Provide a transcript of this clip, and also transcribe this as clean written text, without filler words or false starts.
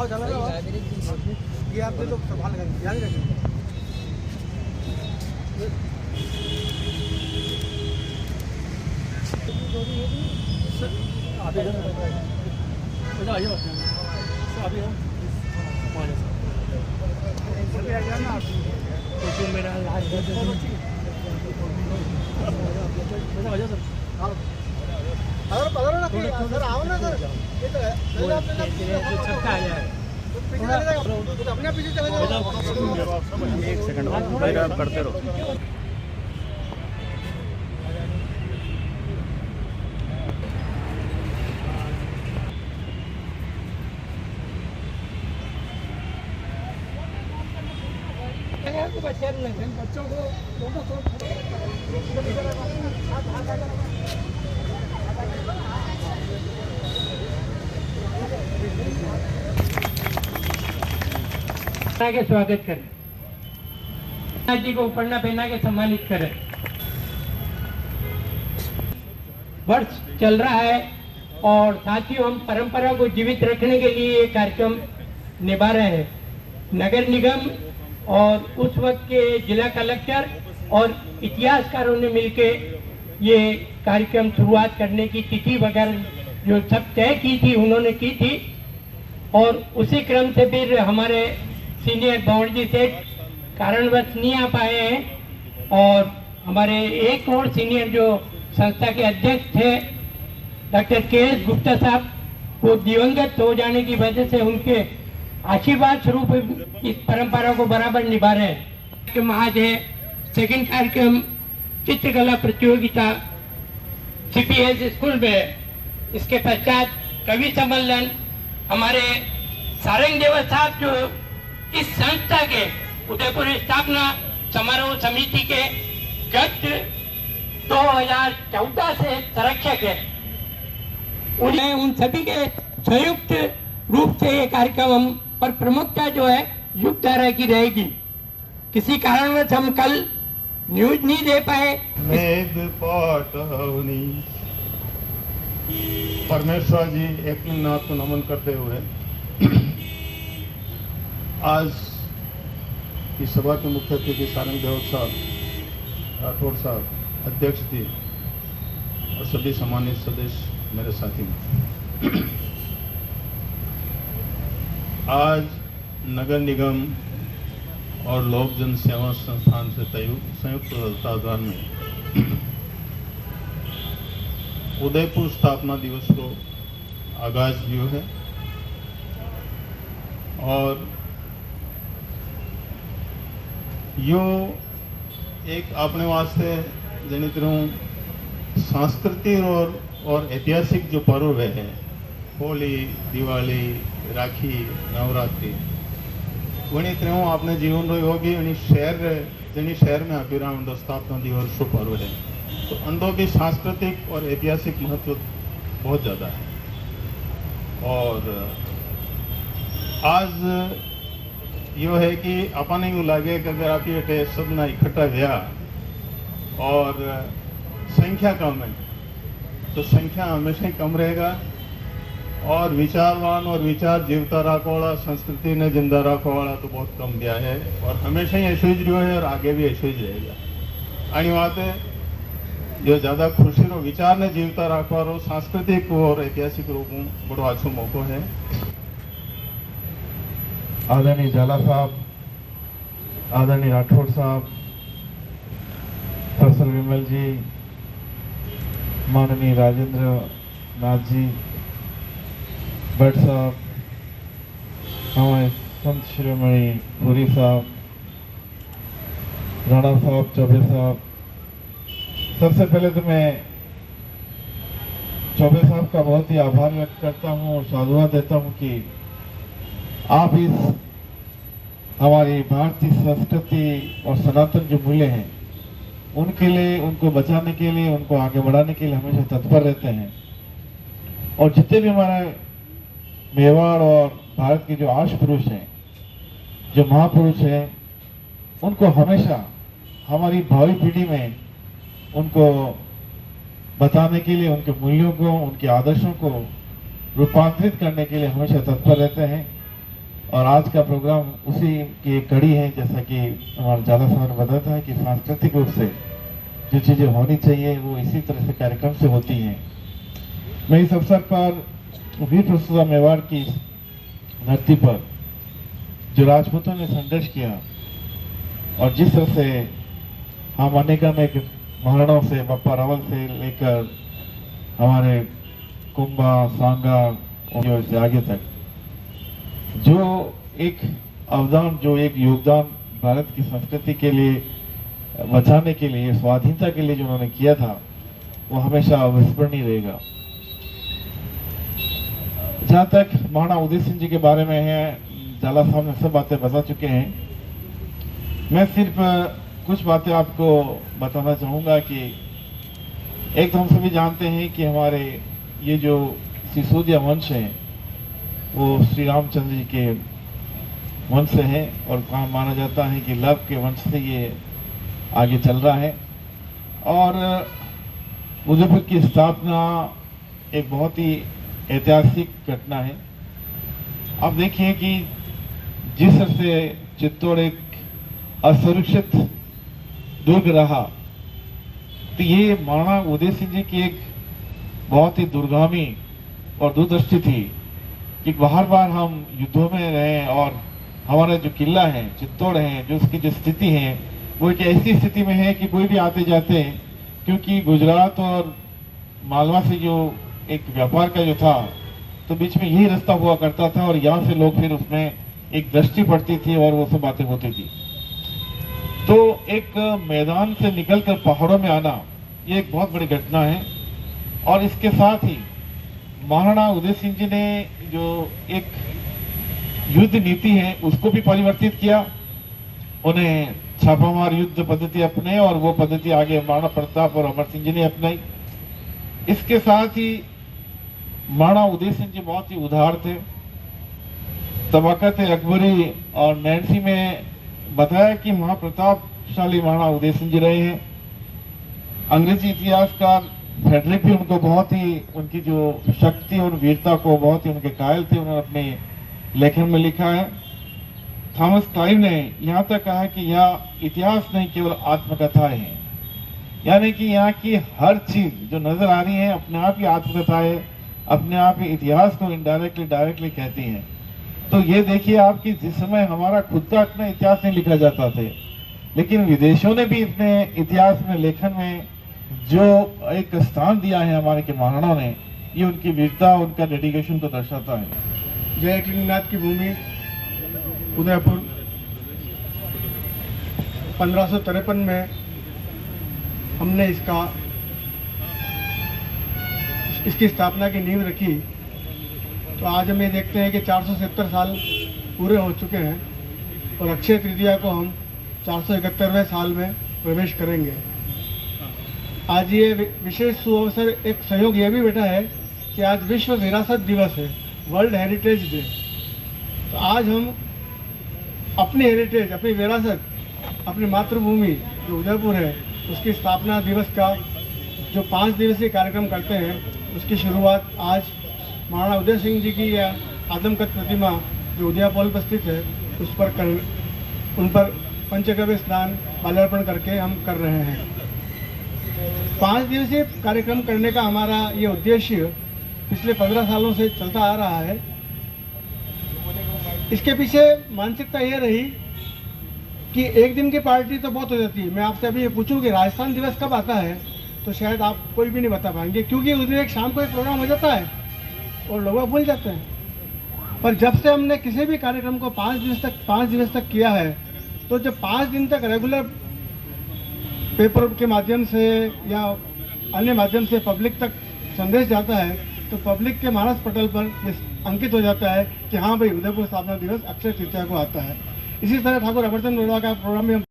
ये आप दे दो, संभाल कर ध्यान रखिए। सर आओ ना सर, अपने पीछे चले जाओ। एक सेकंड करते रहो। बच्चों को के स्वागत करें, जी को उपरना पहना के सम्मानित करें। वर्ष चल रहा है और साथियों हम परंपरा को जीवित रखने के लिए ये कार्यक्रम निभा रहे हैं। नगर निगम और उस वक्त के जिला कलेक्टर और इतिहासकारों ने मिलकर ये कार्यक्रम शुरुआत करने की तिथि वगैरह जो सब तय की थी उन्होंने की थी, और उसी क्रम से फिर हमारे सीनियर बावड़जी सेठ कारणवश नहीं आ पाए हैं, और हमारे एक और सीनियर जो संस्था के अध्यक्ष थे डॉक्टर के.एस. गुप्ता साहब, वो दिवंगत हो जाने की वजह से उनके आशीर्वाद स्वरूप इस परंपरा को बराबर निभा रहे हैं। कि आज है सेकंड कार्यक्रम चित्रकला प्रतियोगिता CPS स्कूल में, इसके पश्चात कवि सम्मेलन हमारे सारंग देवा साहब जो इस संस्था के उदयपुर स्थापना समारोह समिति के गत 2014 से संरक्षक है, उन्हें उन सभी के संयुक्त रूप से ये कार्यक्रम हम पर प्रमुखता जो है युक्त धारा की रहेगी। किसी कारणवश हम कल न्यूज नहीं दे पाए। मेद पाटवनी परमेश्वर जी एक नाथ को नमन करते हुए आज की सभा के मुख्य अतिथि सारंग देव साहब, राठौड़ साहब, अध्यक्ष जी और सभी सम्मानित सदस्य मेरे साथी, आज नगर निगम और लोक जन सेवा संस्थान से संयुक्त तत्वाधान में उदयपुर स्थापना दिवस को आगाज हुआ है, और यो एक अपने वास्ते जनित सांस्कृतिक और ऐतिहासिक जो पर्व है, होली, दिवाली, राखी, नवरात्रि, वही त्यों अपने जीवन रो होगी शहर में अभिराम स्थापना दिवस शो पर्व है, तो अंदो भी सांस्कृतिक और ऐतिहासिक महत्व बहुत ज़्यादा है। और आज यो है कि अपन यूँ लगे कि अगर आप ये सबना इकट्ठा गया और संख्या कम है तो संख्या हमेशा ही कम रहेगा, और विचारवान और विचार जीवता रखो वाला, संस्कृति ने जिंदा रखो वाला तो बहुत कम गया है, और हमेशा ही ऐसे ही रहा है और आगे भी ऐसे ही रहेगा। आनी बात है जो ज़्यादा खुशी रो विचार ने जीवता रखवा रो सांस्कृतिक और ऐतिहासिक रूप में बड़ो अच्छो मौको है। आदरणीय जाला साहब, आदरणीय राठौड़ साहब, प्रोफेसर विमल जी, माननीय राजेंद्र नाथ जी, भट्ट साहब, हमारे संत शिरोमणि पुरी साहब, राणा साहब, चौबे साहब, सबसे पहले तो मैं चौबे साहब का बहुत ही आभार व्यक्त करता हूँ और साधुवाद देता हूँ कि आप इस हमारी भारतीय संस्कृति और सनातन जो मूल्य हैं उनके लिए, उनको बचाने के लिए, उनको आगे बढ़ाने के लिए हमेशा तत्पर रहते हैं। और जितने भी हमारे मेवाड़ और भारत के जो आश पुरुष हैं, जो महापुरुष हैं, उनको हमेशा हमारी भावी पीढ़ी में उनको बताने के लिए, उनके मूल्यों को, उनके आदर्शों को रूपांतरित करने के लिए हमेशा तत्पर रहते हैं। और आज का प्रोग्राम उसी की एक कड़ी है। जैसा कि हमारा ज्यादा साहब ने बताया था कि सांस्कृतिक रूप से जो चीजें होनी चाहिए वो इसी तरह से कार्यक्रम से होती हैं। मैं इस अवसर पर वीर प्रसूता मेवाड़ की धरती पर जो राजपूतों ने संघर्ष किया और जिस तरह से हम अनेक महाराणाओं से, बप्पा रावल से लेकर हमारे कुंभा, सांगा और से आगे तक जो एक अवदान, जो एक योगदान भारत की संस्कृति के लिए बचाने के लिए, स्वाधीनता के लिए जो उन्होंने किया था वो हमेशा अविस्मरणीय रहेगा। जहाँ तक महाराणा उदय सिंह जी के बारे में है, जाला साहब ने सब बातें बता चुके हैं। मैं सिर्फ कुछ बातें आपको बताना चाहूँगा कि एक तो हम सभी जानते हैं कि हमारे ये जो सिसोदिया वंश है वो श्री रामचंद्र जी के वंश से है और कहा माना जाता है कि लव के वंश से ये आगे चल रहा है। और उदयपुर की स्थापना एक बहुत ही ऐतिहासिक घटना है। आप देखिए कि जिस तरह से चित्तौड़ एक असुरक्षित दुर्ग रहा, तो ये महाराणा उदय सिंह जी की एक बहुत ही दूरगामी और दूरदृष्टि थी कि बार बार हम युद्धों में रहे और हमारा जो किला है चित्तौड़ है, जो उसकी जो स्थिति है वो एक ऐसी स्थिति में है कि कोई भी आते जाते हैं, क्योंकि गुजरात और मालवा से जो एक व्यापार का जो था तो बीच में यही रास्ता हुआ करता था और यहाँ से लोग फिर उसमें एक दृष्टि पड़ती थी और वो सब बातें होती थी। तो एक मैदान से निकलकर पहाड़ों में आना ये एक बहुत बड़ी घटना है। और इसके साथ ही महाराणा उदय सिंह जी ने जो एक युद्ध नीति है उसको भी परिवर्तित किया। उन्हें छापामार युद्ध पद्धति अपने और वो पद्धति आगे महाराणा प्रताप और अमर सिंह जी ने अपनाई। इसके साथ ही महाराणा उदय सिंह जी बहुत ही उदार थे। तबक़त अकबरी और नैन्सी में बताया कि महाप्रतापशाली महाराणा उदय सिंह जी रहे हैं। अंग्रेजी इतिहासकार फ्रेडरिक भी उनको बहुत ही, उनकी जो शक्ति और वीरता को बहुत ही उनके कायल थे, उन्होंने अपने लेखन में लिखा है। थॉमस क्लाइव ने यहाँ तक कहा कि यह इतिहास नहीं केवल आत्मकथाएं हैं, यानी कि यहाँ की हर चीज जो नजर आ रही है अपने आप ही आत्मकथाएं, अपने आप ही इतिहास को इनडायरेक्टली डायरेक्टली कहती हैं। तो ये देखिए आप कि जिस समय हमारा खुद का अपना इतिहास नहीं लिखा जाता थे, लेकिन विदेशों ने भी अपने इतिहास में लेखन में जो एक स्थान दिया है हमारे के महाराणाओं ने, ये उनकी वीरता, उनका डेडिकेशन को दर्शाता है। जय कृष्णनाथ की भूमि उदयपुर 1553 में हमने इसकी स्थापना की नींव रखी। तो आज हम ये देखते हैं कि 470 साल पूरे हो चुके हैं और अक्षय तृतीया को हम 471वें साल में प्रवेश करेंगे। आज ये विशेष सुअवसर, एक सहयोग ये भी बैठा है कि आज विश्व विरासत दिवस है, वर्ल्ड हेरिटेज डे। तो आज हम अपनी हेरिटेज, अपनी विरासत, अपनी मातृभूमि जो उदयपुर है उसकी स्थापना दिवस का जो 5 दिवसीय कार्यक्रम करते हैं उसकी शुरुआत आज महाराणा उदय सिंह जी की या आदमकद प्रतिमा जो उदयपुर पर स्थित है उस पर उन पर पंचगव्य स्नान माल्यार्पण करके हम कर रहे हैं। 5 दिवसीय कार्यक्रम करने का हमारा ये उद्देश्य पिछले 15 सालों से चलता आ रहा है। इसके पीछे मानसिकता ये रही कि एक दिन की पार्टी तो बहुत हो जाती है। मैं आपसे अभी ये पूछूं कि राजस्थान दिवस कब आता है तो शायद आप कोई भी नहीं बता पाएंगे, क्योंकि उस दिन एक शाम को एक प्रोग्राम हो जाता है और लोग भूल जाते हैं। पर जब से हमने किसी भी कार्यक्रम को 5 दिवस तक किया है, तो जब 5 दिन तक रेगुलर पेपर के माध्यम से या अन्य माध्यम से पब्लिक तक संदेश जाता है तो पब्लिक के मानस पटल पर अंकित हो जाता है कि हाँ भाई उदयपुर स्थापना दिवस अक्षय तृतीया को आता है। इसी तरह ठाकुर अमरचंद रोड़ा का प्रोग्राम भी हम